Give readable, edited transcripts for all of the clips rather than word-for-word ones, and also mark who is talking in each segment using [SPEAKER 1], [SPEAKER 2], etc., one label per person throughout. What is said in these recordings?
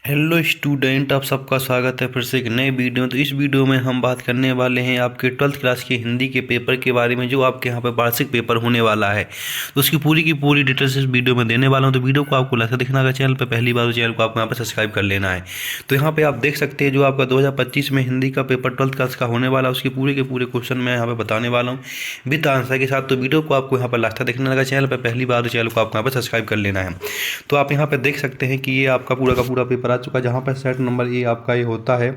[SPEAKER 1] Hello student, आप सबका स्वागत है फिर से एक नए वीडियो में। तो इस वीडियो में हम बात करने वाले हैं आपके 12th क्लास के हिंदी के पेपर के बारे में, जो आपके यहाँ पे वार्षिक पेपर होने वाला है। तो उसकी पूरी की पूरी डिटेल्स इस वीडियो में देने वाला हूँ। तो वीडियो को आपको लास्ट देखना, अगर चैनल पर पहली बार, तो चैनल को आपको यहाँ पर सब्सक्राइब कर लेना है। तो यहाँ पर आप देख सकते हैं जो आपका 2025 में हिंदी का पेपर 12th क्लास का होने वाला है, उसके पूरे के पूरे क्वेश्चन मैं यहाँ पर बताने वाला हूँ विद आंसर के साथ। तो वीडियो को आपको यहाँ पर लास्ट देखना, अगर चैनल पर पहली बार, तो चैनल को आपको यहाँ पर सब्सक्राइब कर लेना है। तो आप यहाँ पर देख सकते हैं कि ये आपका पूरा का पूरा पेपर आ चुका है, जहाँ पर सेट नंबर ये आपका ये होता है,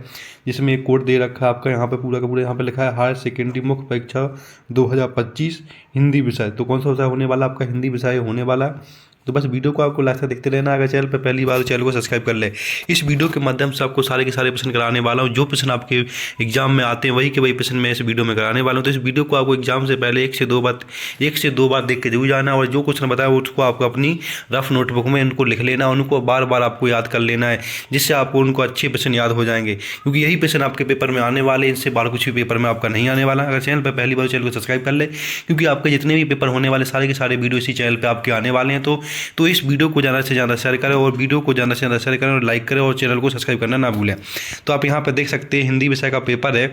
[SPEAKER 1] जिसमें एक कोड दे रखा है आपका यहाँ पे पूरा का पूरा। यहाँ पे लिखा है हायर सेकेंडरी मुख्य परीक्षा 2025 हिंदी विषय। तो कौन सा विषय होने वाला, आपका हिंदी विषय होने वाला है। तो बस वीडियो को आपको लास्ट तक देखते रहना। अगर चैनल पर पहली बार, तो चैनल को सब्सक्राइब कर ले। इस वीडियो के माध्यम से आपको सारे के सारे प्रश्न कराने वाला हूँ। जो प्रश्न आपके एग्जाम में आते हैं वही के वही प्रश्न मैं इस वीडियो में कराने वाला हूँ। तो इस वीडियो को आपको एग्जाम से पहले एक से दो बार देख के जरूर जाना, और जो क्वेश्चन बताया उसको आपको अपनी रफ नोटबुक में उनको लिख लेना, उनको बार बार आपको याद कर लेना है, जिससे आपको उनको अच्छे प्रश्न याद हो जाएंगे, क्योंकि यही प्रश्न आपके पेपर में आने वाले। इनसे बाहर कुछ भी पेपर में आपका नहीं आने वाला। अगर चैनल पर पहली बार, चैनल को सब्सक्राइब कर ले, क्योंकि आपके जितने भी पेपर होने वाले सारे के सारे वीडियो इसी चैनल पर आपके आने वाले हैं। तो इस वीडियो को ज़्यादा से ज़्यादा शेयर करें, और वीडियो को ज़्यादा से ज़्यादा शेयर करें, और लाइक करें, और चैनल को सब्सक्राइब करना ना भूलें। तो आप यहाँ पर देख सकते हैं हिंदी विषय का पेपर है,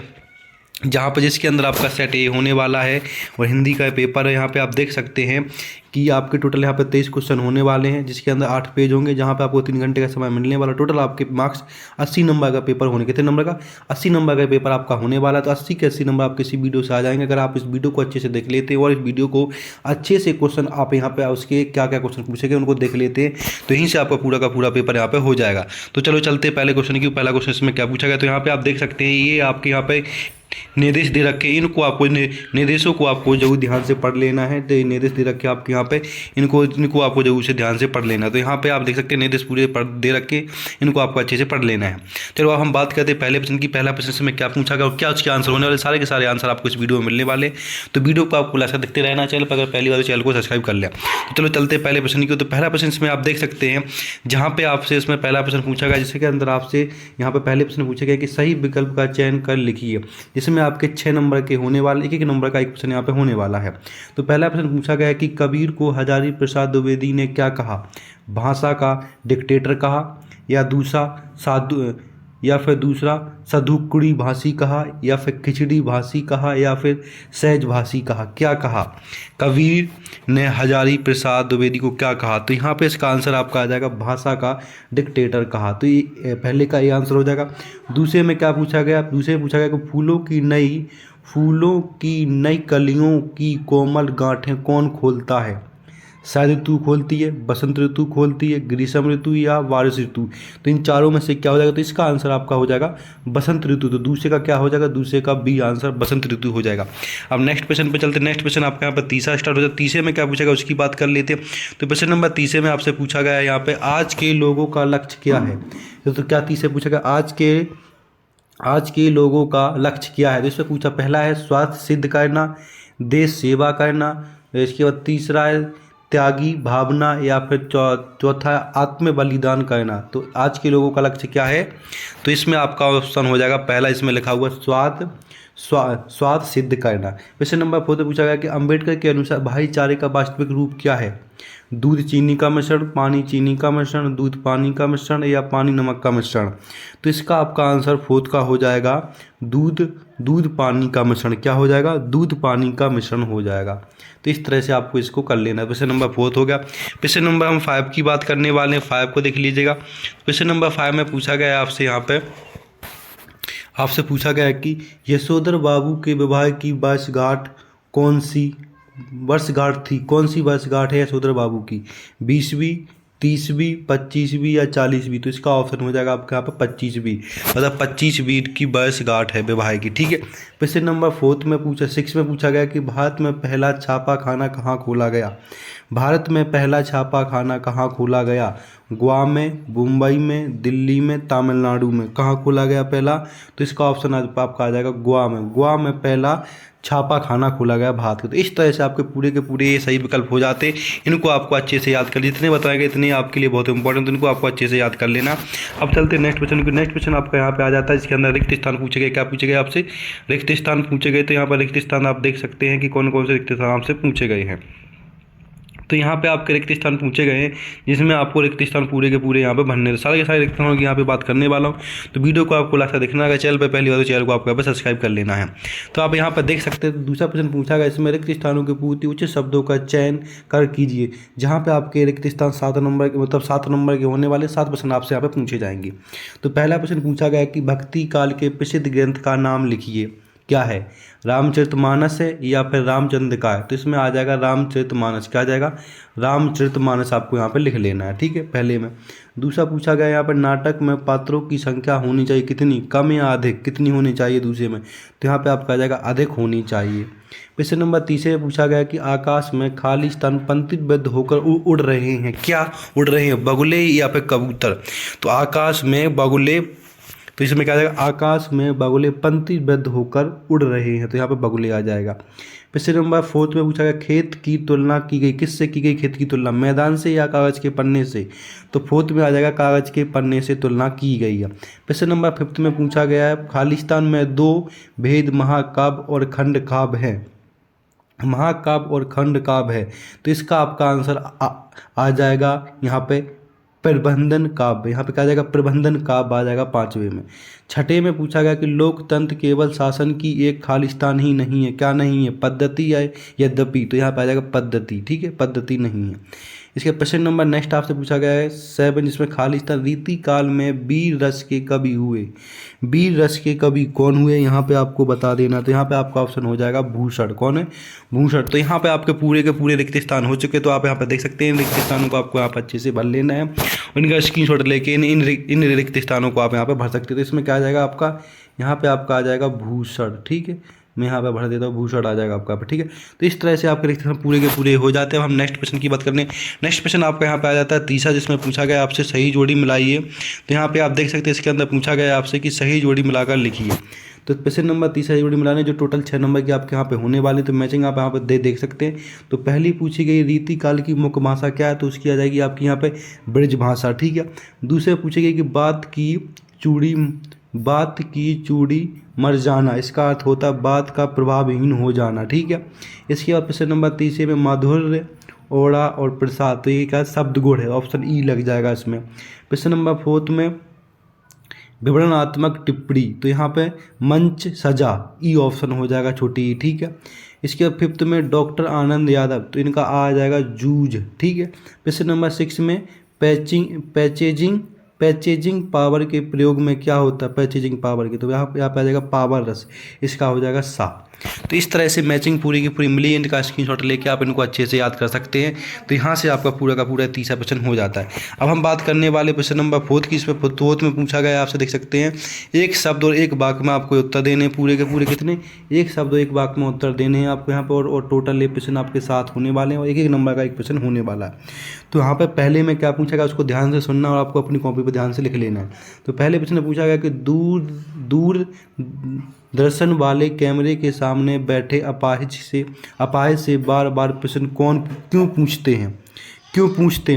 [SPEAKER 1] जहाँ पर जिसके अंदर आपका सेट ए होने वाला है, और हिंदी का पेपर है। यहाँ पे आप देख सकते हैं कि आपके टोटल यहाँ पे 23 क्वेश्चन होने वाले हैं, जिसके अंदर 8 पेज होंगे, जहाँ पे आपको 3 घंटे का समय मिलने वाला। टोटल आपके मार्क्स 80 नंबर का पेपर होने, कितने नंबर का, 80 नंबर का पेपर आपका होने वाला है। तो 80 के 80 नंबर आप किसी वीडियो से आ जाएंगे, अगर आप इस वीडियो को अच्छे से देख लेते हैं, और इस वीडियो को अच्छे से क्वेश्चन आप यहाँ पे उसके क्या क्या क्वेश्चन पूछेंगे उनको देख लेते हैं, तो यहीं से आपका पूरा का पूरा पेपर यहाँ पे हो जाएगा। तो चलो चलते पहले क्वेश्चन की। पहला क्वेश्चन इसमें क्या पूछा गया, तो यहाँ पे आप देख सकते हैं ये आपके यहाँ पे निर्देश दे रखे, इनको आपको निर्देशों को आपको जरूर ध्यान से पढ़ लेना है। तो निर्देश दे रखे आपके यहाँ पे, इनको आपको जरूर से ध्यान से पढ़ लेना। तो यहाँ पे आप देख सकते हैं निर्देश पूरे दे रखे, इनको आपको अच्छे से पढ़ लेना है। चलो अब हम बात करते हैं पहले प्रश्न की। पहला प्रश्न में क्या पूछा गया और क्या उसके आंसर होने वाले, सारे के सारे आंसर आपको इस वीडियो में मिलने वाले। तो वीडियो को आपको लास्ट देखते रहना। चैनल पर अगर पहली बार, चैनल को सब्सक्राइब कर लें। तो चलो चलते पहले प्रश्न की। तो पहला प्रश्न इसमें आप देख सकते हैं, जहाँ पे आपसे इसमें पहला प्रश्न पूछा गया, जिसके अंदर आपसे यहाँ पे पहले प्रश्न पूछा गया कि सही विकल्प का चयन कर लिखिए, जिसमें आपके 6 नंबर के होने वाले, एक नंबर का एक प्रश्न यहाँ पे होने वाला है। तो पहला प्रश्न पूछा गया है कि कबीर को हजारी प्रसाद द्विवेदी ने क्या कहा, भाषा का डिक्टेटर कहा, या दूसरा सधुकुड़ी भाषी कहा, या फिर खिचड़ी भाषी कहा, या फिर सहज भाषी कहा। क्या कहा, कबीर ने हजारी प्रसाद द्विवेदी को क्या कहा। तो यहाँ पे इसका आंसर आपका आ जाएगा भाषा का डिक्टेटर कहा। तो ये पहले का ये आंसर हो जाएगा। दूसरे में क्या पूछा गया, दूसरे में पूछा गया कि फूलों की नई कलियों की कोमल गांठें कौन खोलता है। शरद ऋतु खोलती है, बसंत ऋतु खोलती है, ग्रीष्म ऋतु, या बारिश ऋतु। तो इन चारों में से क्या हो जाएगा, तो इसका आंसर आपका हो जाएगा बसंत ऋतु। तो दूसरे का क्या हो जाएगा, दूसरे का बी आंसर बसंत ऋतु हो जाएगा। अब नेक्स्ट क्वेश्चन पे चलते हैं। नेक्स्ट क्वेश्चन आपका यहाँ पर तीसरा स्टार्ट हो जाता है। तीसरे में क्या पूछा गया उसकी बात कर लेते हैं। तो क्वेश्चन नंबर तीसरे में आपसे पूछा गया है यहाँ पे, आज के लोगों का लक्ष्य क्या है। तो क्या तीसरे पूछा गया, आज के लोगों का लक्ष्य क्या है। तो इसमें पूछा, पहला है स्वार्थ सिद्ध करना, देश सेवा करना, इसके बाद तीसरा है त्यागी भावना, या फिर चौथा है आत्म बलिदान करना। तो आज के लोगों का लक्ष्य क्या है, तो इसमें आपका ऑप्शन हो जाएगा पहला, इसमें लिखा हुआ स्वार्थ सिद्ध करना। क्वेश्चन नंबर 4 पूछा गया कि अंबेडकर के अनुसार भाईचारे का वास्तविक रूप क्या है। दूध चीनी का मिश्रण, पानी चीनी का मिश्रण, दूध पानी का मिश्रण, या पानी नमक का मिश्रण। तो इसका आपका आंसर 4 का हो जाएगा दूध पानी का मिश्रण। क्या हो जाएगा, दूध पानी का मिश्रण हो जाएगा। तो इस तरह से आपको इसको कर लेना है। क्वेश्चन नंबर 4 हो गया। क्वेश्चन नंबर हम 5 की बात करने वाले हैं। 5 को देख लीजिएगा। क्वेश्चन नंबर 5 में पूछा गया है आपसे, यहाँ पे आपसे पूछा गया है कि यशोधर बाबू के विवाह की वर्षगांठ कौन सी वर्षगांठ थी। कौन सी वर्षगांठ है यशोधर बाबू की, 20वीं, 30वीं, 25वीं, या 40वीं। तो इसका ऑप्शन हो जाएगा आपके यहाँ पर 25वीं, मतलब 25वीं की वर्षगांठ है विवाह की। ठीक है। क्वेश्चन नंबर 6 में पूछा गया कि भारत में पहला छापा खाना कहाँ खोला गया। भारत में पहला छापा खाना कहाँ खोला गया, गोवा में, मुंबई में, दिल्ली में, तमिलनाडु में। कहाँ खोला गया पहला, तो इसका ऑप्शन आपका आ जाएगा गोवा में। गोवा में पहला छापा खाना खोला गया भारत का। तो इस तरह से आपके पूरे के पूरे ये सही विकल्प हो जाते। इनको आपको अच्छे से याद कर, जितने बताएंगे इतने आपके लिए बहुत इंपॉर्टेंट, इनको आपको अच्छे से याद कर लेना। अब चलते हैं नेक्स्ट क्वेश्चन को। नेक्स्ट क्वेश्चन आपका यहाँ पे आ जाता है, जिसके अंदर रिक्त स्थान पूछे गए। क्या पूछे गए आपसे, रिक्त स्थान पूछे गए। तो यहाँ पर रिक्त स्थान आप देख सकते हैं कि कौन कौन से रिक्त स्थान आपसे पूछे गए हैं। तो यहाँ पे आपके रिक्त स्थान पूछे गए हैं, जिसमें आपको रिक्त स्थान पूरे के पूरे यहाँ पे भरने, तो सारे के सारे रिक्त स्थानों की यहाँ पे बात करने वाला हूँ। तो वीडियो को आपको लास्ट तक देखना है। चैनल पे पहली बार तो चैनल को आपको यहाँ पे सब्सक्राइब कर लेना है। तो आप यहाँ पर देख सकते हैं दूसरा प्रश्न पूछा गया, इसमें रिक्त स्थानों के पूर्ति उचित शब्दों का चयन कर कीजिए। जहाँ पे आपके रिक्त स्थान 7 नंबर के, मतलब 7 नंबर के होने वाले 7 प्रश्न आपसे यहाँ पे पूछे जाएंगे। तो पहला प्रश्न पूछा गया कि भक्ति काल के प्रसिद्ध ग्रंथ का नाम लिखिए। क्या है, रामचरितमानस है या फिर रामचंद्र का है? तो इसमें आ जाएगा रामचरितमानस। क्या आ जाएगा, रामचरितमानस आपको यहाँ पे लिख लेना है, ठीक है, पहले में। दूसरा पूछा गया यहाँ पर नाटक में पात्रों की संख्या होनी चाहिए कितनी, कम या अधिक, कितनी होनी चाहिए दूसरे में? तो यहाँ पे आपका आ जाएगा अधिक होनी चाहिए। प्रश्न नंबर तीसरे पूछा गया कि आकाश में खाली स्थान पंक्तिबद्ध होकर उड़ रहे हैं। क्या उड़ रहे हैं, बगुले या फिर कबूतर? तो आकाश में बगुले, तो इसमें क्या आ जाएगा, आकाश में बगुले पंक्तिबद्ध होकर उड़ रहे हैं, तो यहाँ पे बगुले आ जाएगा। प्रश्न नंबर 4 में पूछा गया खेत की तुलना की गई, किससे की गई खेत की तुलना, मैदान से या कागज के पन्ने से? तो 4 में आ जाएगा कागज के पन्ने से तुलना की गई है। प्रश्न नंबर 5 में पूछा गया है खालिस्तान में 2 भेद महाकाव्य और खंड काव्य है। महाकाव्य और खंड काव्य है, तो इसका आपका आंसर आ जाएगा यहाँ पे प्रबंधन काव्य। यहाँ पे क्या आ जाएगा, प्रबंधन काव्य आ जाएगा 5वें में। 6ठे में पूछा गया कि लोकतंत्र केवल शासन की एक खालिस्तान ही नहीं है। क्या नहीं है, पद्धति है यद्यपि? तो यहाँ पे आ जाएगा पद्धति, ठीक है, पद्धति नहीं है। इसके प्रश्न नंबर नेक्स्ट आपसे पूछा गया है 7, जिसमें खालिस्तान रीति काल में वीर रस के कवि हुए। वीर रस के कवि कौन हुए, यहाँ पे आपको बता देना। तो यहाँ पे आपका ऑप्शन हो जाएगा भूषण। कौन है, भूषण। तो यहाँ पे आपके पूरे के पूरे रिक्त स्थान हो चुके, तो आप यहाँ पे देख सकते हैं रिक्त स्थानों को आपको यहाँ पर अच्छे से भर लेना है। इनका स्क्रीनशॉट लेके इन रिक्त स्थानों को आप यहाँ पे भर सकते हैं। तो इसमें क्या आ जाएगा आपका, यहाँ पे आपका आ जाएगा भूषण, ठीक है, मैं यहाँ पे भर देता हूँ, भूषण आ जाएगा आपका, ठीक है। तो इस तरह से आपके रिक्त स्थान पूरे के पूरे हो जाते हैं। अब हम नेक्स्ट प्रश्न की बात करने। नेक्स्ट प्रश्न आपका यहाँ पे आ जाता है तीसरा, जिसमें पूछा गया आपसे सही जोड़ी मिलाइए। तो यहाँ पे आप देख सकते हैं इसके अंदर पूछा गया आपसे कि सही जोड़ी मिलाकर लिखिए। तो प्रश्न नंबर तीसरा जोड़ी मिलाने जो टोटल 6 नंबर की आपके यहाँ पे होने वाले, तो मैचिंग आप यहाँ पे देख सकते हैं। तो पहली पूछी गई रीति काल की मुख्य भाषा क्या है, तो उसकी आ जाएगी आपकी यहाँ पे ब्रज भाषा, ठीक है। दूसरे पूछी गई कि बात की चूड़ी मर जाना, इसका अर्थ होता है बात का प्रभावहीन हो जाना, ठीक है। इसके बाद प्रश्न नंबर तीसरे में माधुर्य, ओड़ा और प्रसाद, तो ये क्या शब्द गुण है, ऑप्शन ई लग जाएगा इसमें। प्रश्न नंबर 4 में विवरणात्मक टिप्पणी, तो यहाँ पे मंच सजा, ई ऑप्शन हो जाएगा छोटी ई, ठीक है। इसके बाद 5th में डॉक्टर आनंद यादव, तो इनका आ जाएगा जूझ, ठीक है। प्रश्न नंबर 6 में पैचेजिंग पावर के प्रयोग में क्या होता है, पैचेजिंग पावर के, तो यहाँ पे आ जाएगा पावर रस, इसका हो जाएगा सा। तो इस तरह से मैचिंग पूरी की पूरी मिली, इनका स्क्रीनशॉट लेके आप इनको अच्छे से याद कर सकते हैं। तो यहाँ से आपका पूरा का पूरा तीसरा प्रश्न हो जाता है। अब हम बात करने वाले प्रश्न नंबर 4 की। इसमें 4 में पूछा गया आपसे देख सकते हैं एक शब्द और एक वाक्य में आपको उत्तर देने हैं। पूरे के पूरे कितने, एक शब्द और एक वाक्य में उत्तर देने हैं आपको यहाँ पर, और टोटल ये प्रश्न आपके साथ होने वाले हैं और एक नंबर का एक प्रश्न होने वाला है। तो यहाँ पर पहले में क्या पूछा गया, उसको ध्यान से सुनना और आपको अपनी कॉपी पर ध्यान से लिख लेना है। तो पहले प्रश्न पूछा गया कि दूर दर्शन वाले कैमरे के सामने बैठे अपाहिज से बार बार प्रश्न क्यों पूछते हैं। तो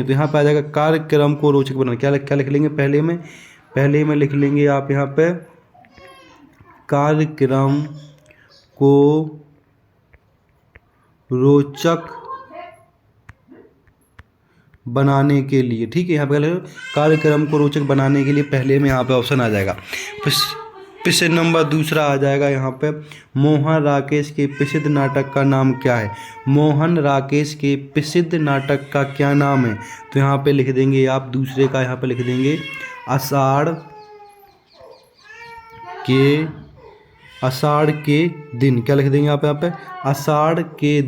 [SPEAKER 1] यहाँ पे आ जाएगा कार्यक्रम को रोचक बनाना। क्या लिख लेंगे, पहले में लिख लेंगे आप यहाँ पे कार्यक्रम को रोचक बनाने के लिए, ठीक है। यहाँ पे कार्यक्रम को रोचक बनाने के लिए पहले में यहाँ पे ऑप्शन आ जाएगा। प्रश्न नंबर दूसरा आ जाएगा यहाँ पे मोहन राकेश के प्रसिद्ध नाटक का नाम क्या है। मोहन राकेश के प्रसिद्ध नाटक का क्या नाम है, तो यहाँ पे लिख देंगे आप दूसरे का, यहाँ पे लिख देंगे आषाढ़ के दिन। क्या लिख देंगे आप यहाँ पे, आषाढ़ के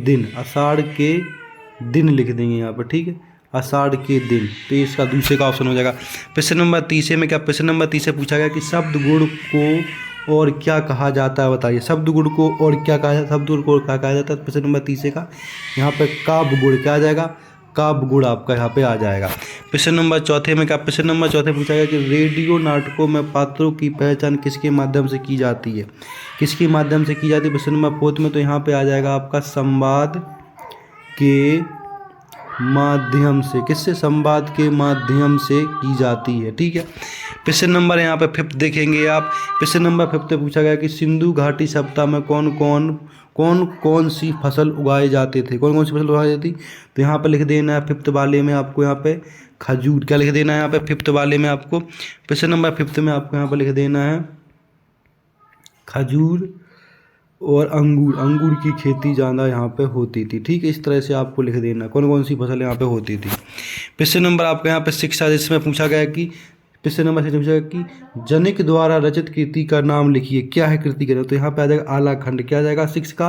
[SPEAKER 1] दिन लिख देंगे यहाँ पे, ठीक है, आषाढ़ के दिन। तो इसका दूसरे का ऑप्शन हो जाएगा। प्रश्न नंबर तीसरे में क्या, प्रश्न नंबर तीसरे पूछा गया कि शब्द गुण को और क्या कहा जाता है, बताइए। शब्द गुण को और क्या कहा जाता है, प्रश्न नंबर तीसरे का यहाँ पे काव्य गुण, क्या आ जाएगा, काव्य गुण आपका यहाँ पे आ जाएगा। प्रश्न नंबर चौथे में क्या, प्रश्न नंबर चौथे पूछा गया कि रेडियो नाटकों में पात्रों की पहचान किसके माध्यम से की जाती है, प्रश्न नंबर 4 में। तो यहाँ पे आ जाएगा आपका संवाद के माध्यम से, किससे, संवाद के माध्यम से की जाती है, ठीक है। प्रश्न नंबर यहाँ पे 5 देखेंगे आप। प्रश्न नंबर 5 पूछा गया कि सिंधु घाटी सभ्यता में कौन कौन कौन कौन सी फसल उगाए जाते थे, कौन कौन सी फसल उगाई जाती। तो यहाँ पे लिख देना है फिफ्थ वाले में आपको यहाँ पे खजूर, क्या लिख देना है यहाँ पे फिफ्थ वाले में आपको, क्वेश्चन नंबर फिफ्थ में आपको यहाँ पे लिख देना है खजूर और अंगूर, अंगूर की खेती ज़्यादा यहाँ पे होती थी। ठीक है, इस तरह से आपको लिख देना कौन कौन सी फसल यहाँ पे होती थी। क्वेश्चन नंबर आपके यहाँ पे शिक्षा, जिसमें पूछा गया कि क्वेश्चन नंबर 6 पूछा गया कि जनिक द्वारा रचित कृति का नाम लिखिए, क्या है कृति का नाम। तो यहाँ पे आ जाएगा आलाखंड, क्या आ जाएगा सिक्स का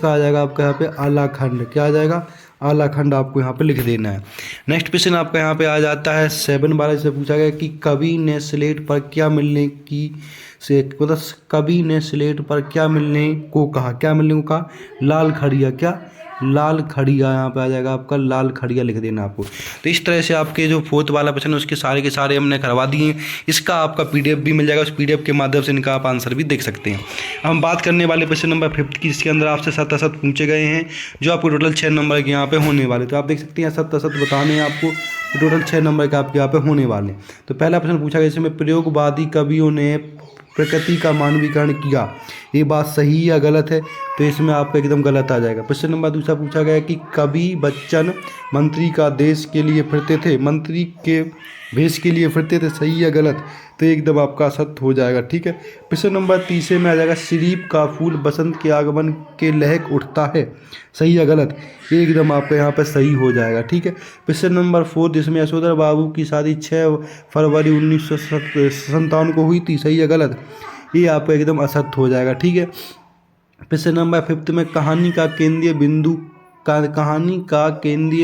[SPEAKER 1] आ जाएगा आपका यहाँ पे आलाखंड, क्या आ जाएगा आलाखंड, आपको यहाँ पे लिख देना है। नेक्स्ट क्वेश्चन आपका यहाँ पे आ जाता है 7/12 से पूछा गया कि कवि ने स्लेट पर क्या मिलने की से मतलब कवि ने स्लेट पर क्या मिलने को कहा, क्या मिलने को कहा, लाल खड़िया, क्या लाल खड़िया, यहाँ पे आ जाएगा आपका लाल खड़िया लिख देना आपको। तो इस तरह से आपके जो फोर्थ वाला क्वेश्चन है उसके सारे के सारे हमने करवा दिए हैं। इसका आपका पीडीएफ भी मिल जाएगा, उस पीडीएफ के माध्यम से इनका आप आंसर भी देख सकते हैं। हम बात करने वाले क्वेश्चन नंबर 5 की, जिसके अंदर आपसे 7 पूछे गए हैं, जो आपको टोटल 6 नंबर के यहाँ पे होने वाले। तो आप देख सकते हैं 7 बताने हैं आपको, टोटल 6 नंबर के आपके यहाँ पे होने वाले। तो पहला प्रश्न पूछा गया इसमें प्रयोगवादी कवियों ने प्रकृति का मानवीकरण किया, ये बात सही या गलत है। तो इसमें आपका एकदम गलत आ जाएगा। क्वेश्चन नंबर दूसरा पूछा गया कि कवि बच्चन मंत्री का देश के लिए फिरते थे, मंत्री के भेष के लिए फिरते थे, सही या गलत। तो एकदम आपका सत्य हो जाएगा। ठीक है, क्वेश्चन नंबर तीसरे में आ जाएगा शरीफ का फूल बसंत के आगमन के लहक उठता है, सही या गलत। एकदम आपका यहाँ पर सही हो जाएगा। ठीक है, क्वेश्चन नंबर 4 जिसमें यशोधर बाबू की शादी 6 फरवरी 1957 को हुई थी, सही या गलत। ये आपका एकदम असत्य हो जाएगा। ठीक है, क्वेश्चन नंबर 5 में कहानी का केंद्रीय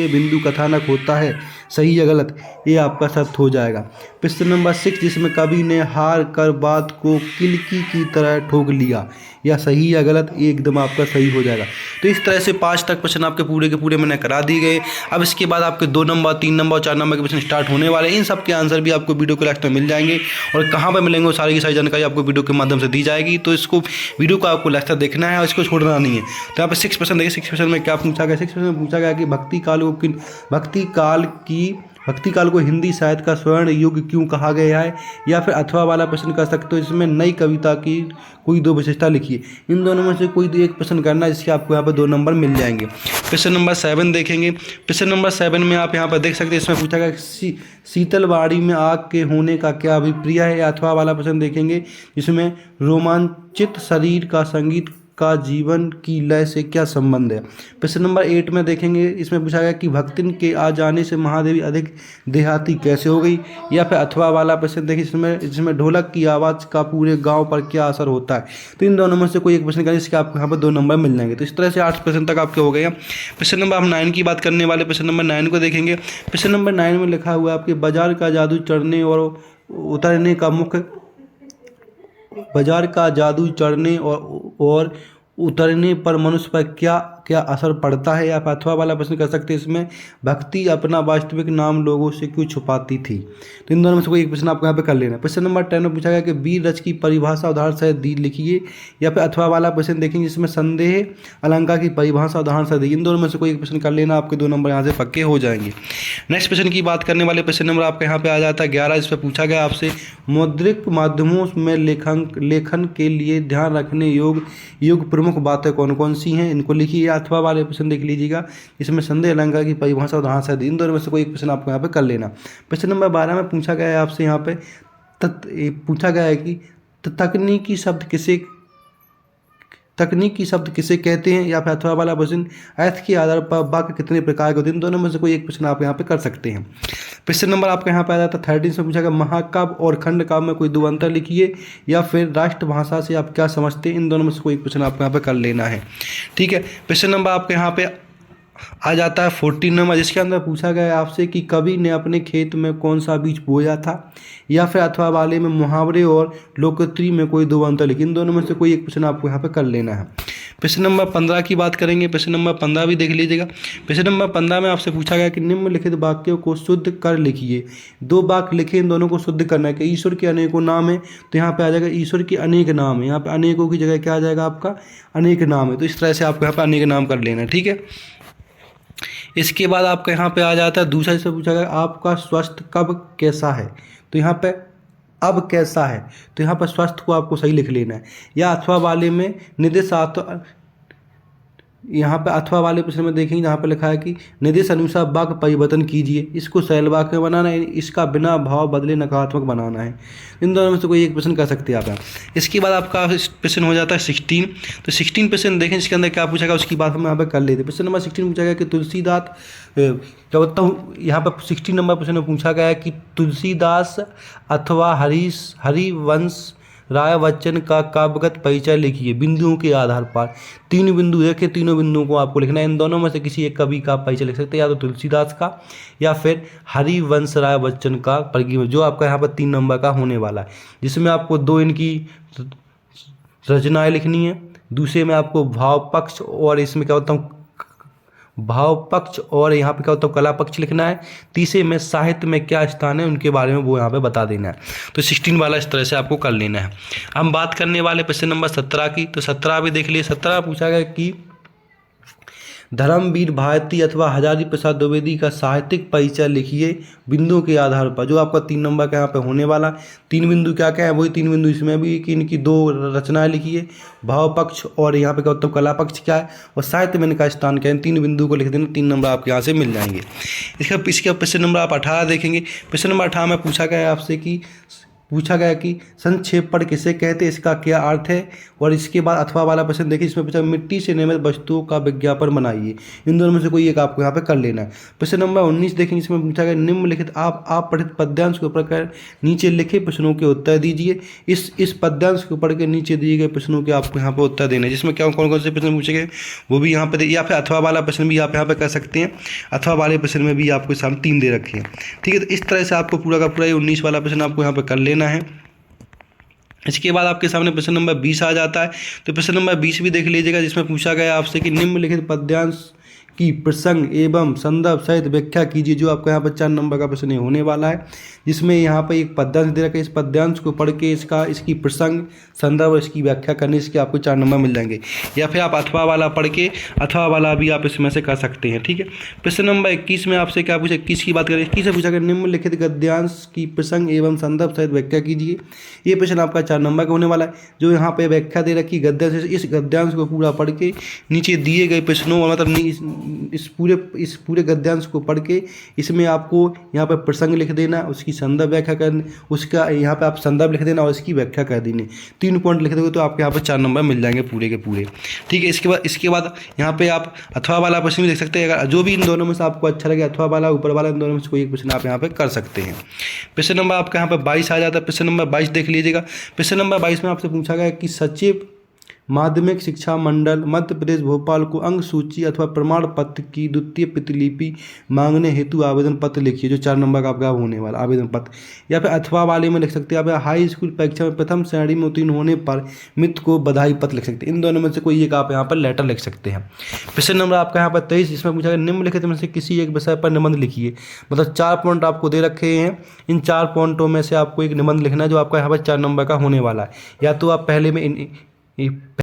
[SPEAKER 1] बिंदु कथानक होता है, सही या गलत। ये आपका सत्य हो जाएगा। क्वेश्चन नंबर 6 जिसमें कवि ने हार कर बात को किलकी की तरह ठोक लिया, या सही या गलत। ये एकदम आपका सही हो जाएगा। तो इस तरह से 5 तक क्वेश्चन आपके पूरे के पूरे मैंने करा दिए गए। अब इसके बाद आपके 2 नंबर 3 नंबर और 4 नंबर के क्वेश्चन स्टार्ट होने वाले हैं। इन सब के आंसर भी आपको वीडियो के लास्ट में मिल जाएंगे, और कहाँ पर मिलेंगे वो सारी की सारी जानकारी आपको वीडियो के माध्यम से दी जाएगी। तो इसको वीडियो को आपको लास्ट तक देखना है और इसको छोड़ना नहीं है। तो यहाँ पर 6% देखिए, 6% में क्या पूछा गया। 6% में पूछा गया कि भक्ति काल को हिंदी साहित्य का स्वर्ण युग क्यों कहा गया है, या फिर अथवा वाला प्रश्न कर सकते हो इसमें नई कविता की कोई 2 विशेषता लिखिए। इन दोनों में से कोई एक प्रश्न करना है, जिसके आपको यहाँ पर 2 नंबर मिल जाएंगे। क्वेश्चन नंबर 7 देखेंगे। क्वेश्चन नंबर 7 में आप यहाँ पर देख सकते हैं, इसमें पूछा गया शीतलवाड़ी में आग के होने का क्या अभिप्राय है, अथवा वाला प्रश्न देखेंगे, जिसमें रोमांचित शरीर का संगीत का जीवन की लय से क्या संबंध है। प्रश्न नंबर 8 में देखेंगे, इसमें पूछा गया कि भक्तिन के आ जाने से महादेवी अधिक देहाती कैसे हो गई, या फिर अथवा वाला प्रश्न देखिए, जिसमें ढोलक की आवाज़ का पूरे गांव पर क्या असर होता है। तो इन दोनों में से कोई एक प्रश्न करें, इसके आपको यहाँ पर 2 नंबर मिल जाएंगे। तो इस तरह से 8 प्रश्न तक आपके हो गए हैं। प्रश्न नंबर हम 9 की बात करने वाले, प्रश्न नंबर 9 को देखेंगे। प्रश्न नंबर 9 में लिखा हुआ है आपके बाजार का जादू चढ़ने और उतरने का मुख्य, बाजार का जादू चढ़ने और उतरने पर मनुष्य पर क्या क्या असर पड़ता है, या अथवा वाला प्रश्न कर सकते हैं, इसमें भक्ति अपना वास्तविक नाम लोगों से क्यों छुपाती थी। तो इन दोनों में से कोई एक प्रश्न आपको यहाँ पे कर लेना है। प्रश्न नंबर 10 में पूछा गया कि वीर रच की परिभाषा उदाहरण सहित दी लिखिए, या फिर अथवा वाला प्रश्न देखेंगे, जिसमें संदेह अलंकार की परिभाषा उदाहरण सहित दी। इन दोनों में से कोई एक प्रश्न कर लेना, आपके 2 नंबर यहाँ से पक्के हो जाएंगे। नेक्स्ट प्रश्न की बात करने वाले प्रश्न नंबर आपके यहाँ पे आ जाता है 11, इस पर पूछा गया आपसे मौद्रिक माध्यमों में लेखन के लिए ध्यान रखने योग प्रमुख बातें कौन कौन सी हैं, इनको लिखिए। अथवा वाले प्रश्न देख लीजिएगा, इसमें संदेह अलंकार की परिभाषा उदाहरण सहित। इन दोनों में से कोई एक प्रश्न आपको यहाँ पे कर लेना। प्रश्न नंबर 12 में पूछा गया है आपसे यहाँ पे पूछा गया है कि तकनीकी शब्द किसे कहते हैं, या फिर अथवा वाला प्रश्न अर्थ के आधार पर वाक्य कितने प्रकार के होते हैं। इन दोनों में से कोई एक प्रश्न आप यहाँ पे कर सकते हैं। प्रश्न नंबर आपका यहाँ पे आ जाता है 13 से पूछा गया महाकाव्य और खंड काव्य में कोई 2 अंतर लिखिए, या फिर राष्ट्रभाषा से आप क्या समझते हैं। इन दोनों में से कोई एक प्रश्न आपको यहाँ पे कर लेना है। ठीक है, प्रश्न नंबर आपके यहाँ पे आ जाता है 14 नंबर, जिसके अंदर पूछा गया है आपसे कि कवि ने अपने खेत में कौन सा बीज बोया था, या फिर अथवा वाले में मुहावरे और लोकोक्ति में कोई 2 अंतर लिखिए। इन दोनों में से कोई एक प्रश्न आपको यहाँ पे कर लेना है। प्रश्न नंबर 15 की बात करेंगे। प्रश्न नंबर 15 भी देख लीजिएगा। प्रश्न नंबर 15 में आपसे पूछा गया कि निम्नलिखित वाक्यों को शुद्ध कर लिखिए। 2 वाक्य लिखे, इन दोनों को शुद्ध करना है कि ईश्वर के अनेकों नाम है, तो यहाँ पे आ जाएगा ईश्वर के अनेक नाम है। यहाँ पे अनेकों की जगह क्या आ जाएगा आपका अनेक नाम है। तो इस तरह से आपको यहाँ पे अनेक नाम कर लेना है। ठीक है, इसके बाद आपका यहाँ पे आ जाता है दूसरा, से पूछा गया आपका स्वास्थ्य कब कैसा है, तो यहाँ पे अब कैसा है, तो यहाँ पर स्वास्थ्य को आपको सही लिख लेना है। या अथवा वाले में यहाँ पे अथवा वाले प्रश्न में देखेंगे जहाँ पे लिखा है कि निर्देश अनुसार वाक्य परिवर्तन कीजिए, इसको सरल वाक्य में बनाना है, इसका बिना भाव बदले नकारात्मक बनाना है। इन दोनों में से कोई एक प्रश्न कर सकते हैं आप। इसके बाद आपका प्रश्न हो जाता है 16। तो 16 प्रश्न देखें इसके अंदर क्या पूछा गया, उसकी बात हम यहाँ पे कर लेते हैं। प्रश्न नंबर 16 पूछा गया कि तुलसीदास, क्या बताता हूँ, यहाँ पर 16 नंबर प्रश्न में पूछा गया है कि तुलसीदास अथवा हरिवंश राय बच्चन का काव्यगत परिचय लिखिए बिंदुओं के आधार पर। 3 बिंदु रखे, तीनों बिंदुओं को आपको लिखना है। इन दोनों में से किसी एक कवि का परिचय लिख सकते हैं, या तो तुलसीदास का या फिर हरिवंश राय बच्चन का परिचय, जो आपका यहाँ पर 3 नंबर का होने वाला है, जिसमें आपको 2 इनकी रचनाएं लिखनी है। दूसरे में आपको भाव पक्ष, और इसमें क्या होता हूँ भाव पक्ष, और यहाँ पे क्या होता है कला पक्ष लिखना है। तीसरे में साहित्य में क्या स्थान है उनके बारे में वो यहाँ पे बता देना है। तो 16 वाला इस तरह से आपको कर लेना है। हम बात करने वाले प्रश्न नंबर 17 की। तो 17 भी देख लिए। 17 पूछा गया कि धर्मवीर भारती अथवा हजारी प्रसाद द्विवेदी का साहित्यिक परिचय लिखिए बिंदुओं के आधार पर, जो आपका 3 नंबर का यहाँ पे होने वाला। 3 बिंदु क्या क्या है, वही 3 बिंदु इसमें भी कि इनकी 2 रचनाएं लिखिए, भाव पक्ष और यहाँ पे क्या होता है कला पक्ष क्या है, और साहित्य में इनका स्थान क्या है। 3 बिंदु को लिख देना, 3 नंबर आपके यहाँ से मिल जाएंगे। इसका प्रश्न नंबर आप 18 देखेंगे। प्रश्न नंबर 18 में पूछा गया कि संक्षेपण किसे कहते हैं, इसका क्या अर्थ है। और इसके बाद अथवा वाला प्रश्न देखिए, इसमें पूछा मिट्टी से निर्मित वस्तुओं का विज्ञापन बनाइए। इन दोनों में से कोई एक आपको यहाँ पे कर लेना है। प्रश्न नंबर 19 देखेंगे, इसमें पूछा गया निम्नलिखित आप पठित पद्यांश के ऊपर कर नीचे लिखे प्रश्नों के उत्तर दीजिए। इस पद्यांश के ऊपर के नीचे दिए गए प्रश्नों के आपको यहाँ पे उत्तर देने, जिसमें क्या कौन कौन से प्रश्न पूछे गए वो भी यहाँ पे, या फिर अथवा वाला प्रश्न भी आप यहाँ पे कर सकते हैं। अथवा वाले प्रश्न में भी आपको सामने 3 दे रखे हैं, ठीक है। तो इस तरह से आपको पूरा का पूरा 19 वाला प्रश्न आपको यहाँ पे कर लेना है। इसके बाद आपके सामने प्रश्न नंबर 20 आ जाता है। तो प्रश्न नंबर 20 भी देख लीजिएगा, जिसमें पूछा गया आपसे कि निम्नलिखित पद्यांश की प्रसंग एवं संदर्भ सहित व्याख्या कीजिए, जो आपको यहाँ पर 4 नंबर का प्रश्न होने वाला है, जिसमें यहाँ पर एक पद्यांश दे रखा है। इस पद्यांश को पढ़ के इसकी प्रसंग संदर्भ और इसकी व्याख्या करने से आपको 4 नंबर मिल जाएंगे। या फिर आप अथवा वाला पढ़ के अथवा वाला भी आप इसमें से कर सकते हैं, ठीक है। प्रश्न नंबर 21 में आपसे क्या पूछा, 21 की बात करें। 21 से पूछा गया निम्नलिखित गद्यांश की प्रसंग एवं संदर्भ सहित व्याख्या कीजिए। ये प्रश्न आपका 4 नंबर का होने वाला है। जो यहाँ पे व्याख्या दे रखी गद्यांश, इस गद्यांश को पूरा पढ़ के नीचे दिए गए प्रश्नों, मतलब इस पूरे गद्यांश को पढ़ के इसमें आपको यहाँ पर प्रसंग लिख देना, उसकी संदर्भ व्याख्या करनी, उसका यहाँ पे आप संदर्भ लिख देना और इसकी व्याख्या कर देनी। 3 पॉइंट लिख दोगे तो आपके यहाँ पर 4 नंबर मिल जाएंगे पूरे के पूरे, ठीक है। इसके बाद यहाँ पे आप अथवा वाला प्रश्न भी देख सकते हैं। अगर जो भी इन दोनों में से आपको अच्छा लगे, अथवा वाला ऊपर वाला, इन दोनों में से कोई एक प्रश्न आप यहाँ पे कर सकते हैं। प्रश्न नंबर आपका यहाँ पर 22 आ जाता है। प्रश्न नंबर 22 देख लीजिएगा। प्रश्न नंबर 22 में आपसे पूछा गया कि सचिव माध्यमिक शिक्षा मंडल मध्य प्रदेश भोपाल को अंक सूची अथवा प्रमाण पत्र की द्वितीय प्रतिलिपि मांगने हेतु आवेदन पत्र लिखिए, जो 4 नंबर का आपका होने वाला आवेदन पत्र। या फिर अथवा वाले में लिख सकते हैं आप हाई स्कूल परीक्षा में प्रथम श्रेणी में उत्तीर्ण होने पर मित्र को बधाई पत्र लिख सकते हैं। इन दोनों में से कोई एक आप यहाँ पर लेटर लिख सकते हैं। प्रश्न नंबर आपका यहाँ पर 23, जिसमें पूछा गया निम्नलिखित में से किसी एक विषय पर निबंध लिखिए। मतलब 4 पॉइंट आपको दे रखे हैं, इन 4 पॉइंटों में से आपको एक निबंध लिखना है, जो आपका यहाँ पर 4 नंबर का होने वाला है। या तो आप पहले में